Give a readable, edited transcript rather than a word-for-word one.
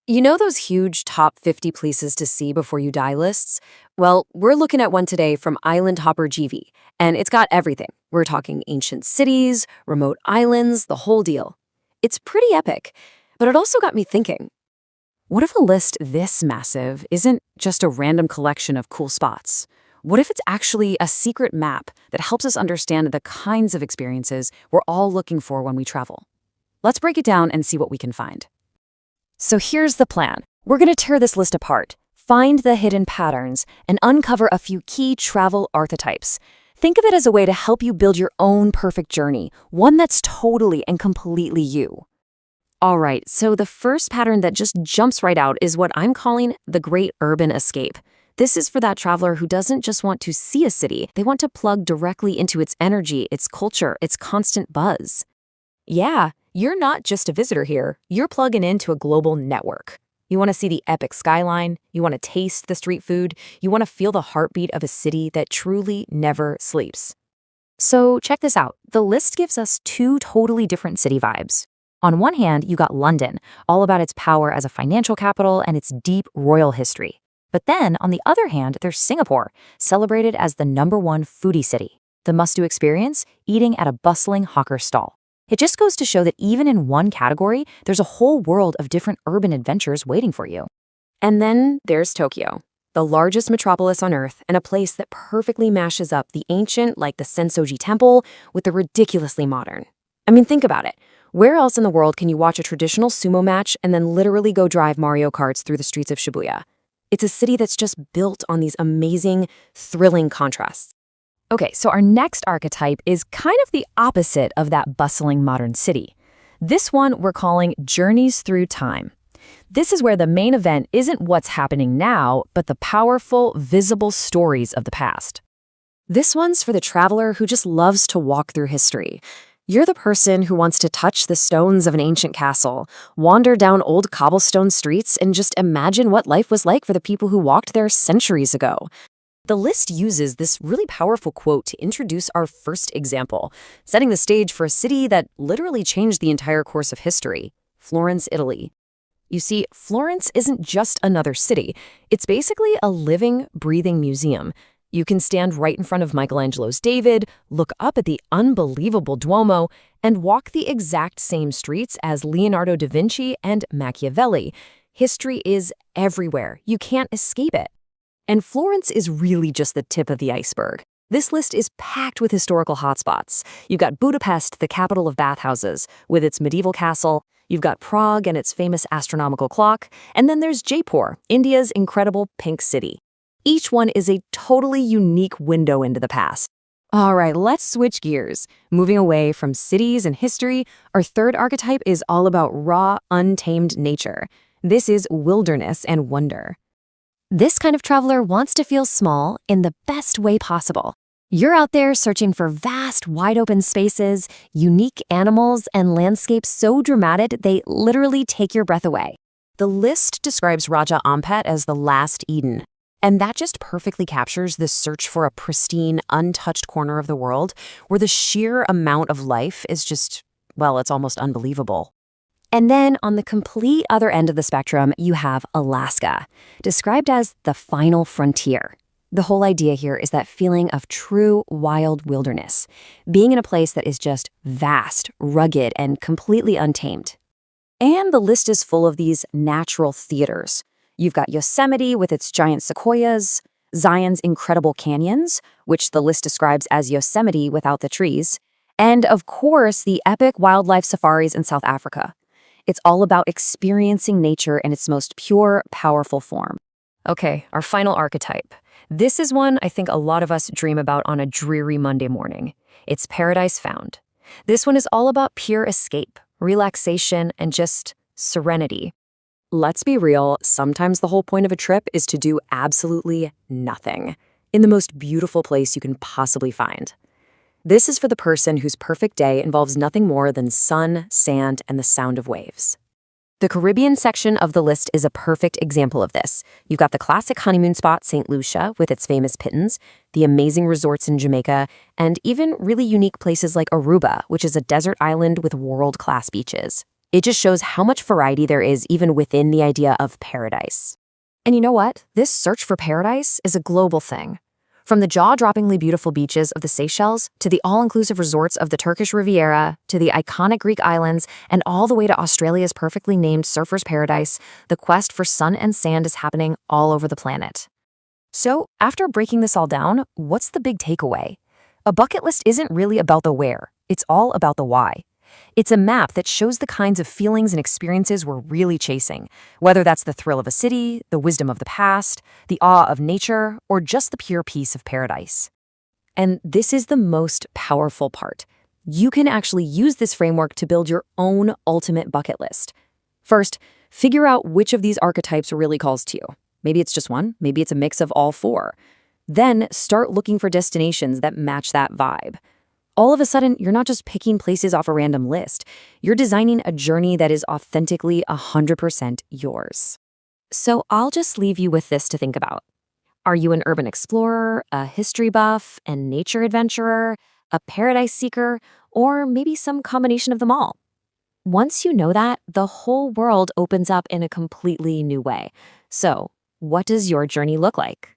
You know those huge top 50 places to see before you die lists? Well, we're looking at one today from Island Hopper GV, and it's got everything. We're talking ancient cities, remote islands, the whole deal. It's pretty epic, but it also got me thinking. What if a list this massive isn't just a random collection of cool spots? What if it's actually a secret map that helps us understand the kinds of experiences we're all looking for when we travel? Let's break it down and see what we can find. So here's the plan. We're going to tear this list apart, find the hidden patterns, and uncover a few key travel archetypes. Think of it as a way to help you build your own perfect journey, one that's totally and completely you. All right, so the first pattern that just jumps right out is what I'm calling the Great Urban Escape. This is for that traveler who doesn't just want to see a city, they want to plug directly into its energy, its culture, its constant buzz. Yeah, you're not just a visitor here, you're plugging into a global network. You want to see the epic skyline, you want to taste the street food, you want to feel the heartbeat of a city that truly never sleeps. So check this out. The list gives us two totally different city vibes. On one hand, you got London, all about its power as a financial capital and its deep royal history. But then, on the other hand, there's Singapore, celebrated as the #1 foodie city. The must-do experience, eating at a bustling hawker stall. It just goes to show that even in one category, there's a whole world of different urban adventures waiting for you. And then there's Tokyo, the largest metropolis on Earth and a place that perfectly mashes up the ancient, like the Sensoji Temple, with the ridiculously modern. I mean, think about it. Where else in the world can you watch a traditional sumo match and then literally go drive Mario Karts through the streets of Shibuya? It's a city that's just built on these amazing, thrilling contrasts. Okay, so our next archetype is kind of the opposite of that bustling modern city. This one we're calling Journeys Through Time. This is where the main event isn't what's happening now, but the powerful, visible stories of the past. This one's for the traveler who just loves to walk through history. You're the person who wants to touch the stones of an ancient castle, wander down old cobblestone streets, and just imagine what life was like for the people who walked there centuries ago. The list uses this really powerful quote to introduce our first example, setting the stage for a city that literally changed the entire course of history, Florence, Italy. You see, Florence isn't just another city. It's basically a living, breathing museum. You can stand right in front of Michelangelo's David, look up at the unbelievable Duomo, and walk the exact same streets as Leonardo da Vinci and Machiavelli. History is everywhere. You can't escape it. And Florence is really just the tip of the iceberg. This list is packed with historical hotspots. You've got Budapest, the capital of bathhouses, with its medieval castle. You've got Prague and its famous astronomical clock. And then there's Jaipur, India's incredible pink city. Each one is a totally unique window into the past. All right, let's switch gears. Moving away from cities and history, our third archetype is all about raw, untamed nature. This is wilderness and wonder. This kind of traveler wants to feel small in the best way possible. You're out there searching for vast, wide-open spaces, unique animals, and landscapes so dramatic they literally take your breath away. The list describes Raja Ampat as the last Eden, and that just perfectly captures this search for a pristine, untouched corner of the world where the sheer amount of life is just, well, it's almost unbelievable. And then on the complete other end of the spectrum, you have Alaska, described as the final frontier. The whole idea here is that feeling of true wild wilderness, being in a place that is just vast, rugged, and completely untamed. And the list is full of these natural theaters. You've got Yosemite with its giant sequoias, Zion's incredible canyons, which the list describes as Yosemite without the trees, and of course, the epic wildlife safaris in South Africa. It's all about experiencing nature in its most pure, powerful form. Okay, our final archetype. This is one I think a lot of us dream about on a dreary Monday morning. It's Paradise Found. This one is all about pure escape, relaxation, and just serenity. Let's be real, sometimes the whole point of a trip is to do absolutely nothing in the most beautiful place you can possibly find. This is for the person whose perfect day involves nothing more than sun, sand, and the sound of waves. The Caribbean section of the list is a perfect example of this. You've got the classic honeymoon spot, St. Lucia, with its famous pittons, the amazing resorts in Jamaica, and even really unique places like Aruba, which is a desert island with world-class beaches. It just shows how much variety there is even within the idea of paradise. And you know what? This search for paradise is a global thing. From the jaw-droppingly beautiful beaches of the Seychelles to the all-inclusive resorts of the Turkish Riviera to the iconic Greek islands and all the way to Australia's perfectly named surfer's paradise, the quest for sun and sand is happening all over the planet. So, after breaking this all down, what's the big takeaway? A bucket list isn't really about the where, it's all about the why. It's a map that shows the kinds of feelings and experiences we're really chasing, whether that's the thrill of a city, the wisdom of the past, the awe of nature, or just the pure peace of paradise. And this is the most powerful part. You can actually use this framework to build your own ultimate bucket list. First, figure out which of these archetypes really calls to you. Maybe it's just one, maybe it's a mix of all four. Then start looking for destinations that match that vibe. All of a sudden, you're not just picking places off a random list. You're designing a journey that is authentically 100% yours. So I'll just leave you with this to think about. Are you an urban explorer, a history buff, a nature adventurer, a paradise seeker, or maybe some combination of them all? Once you know that, the whole world opens up in a completely new way. So, what does your journey look like?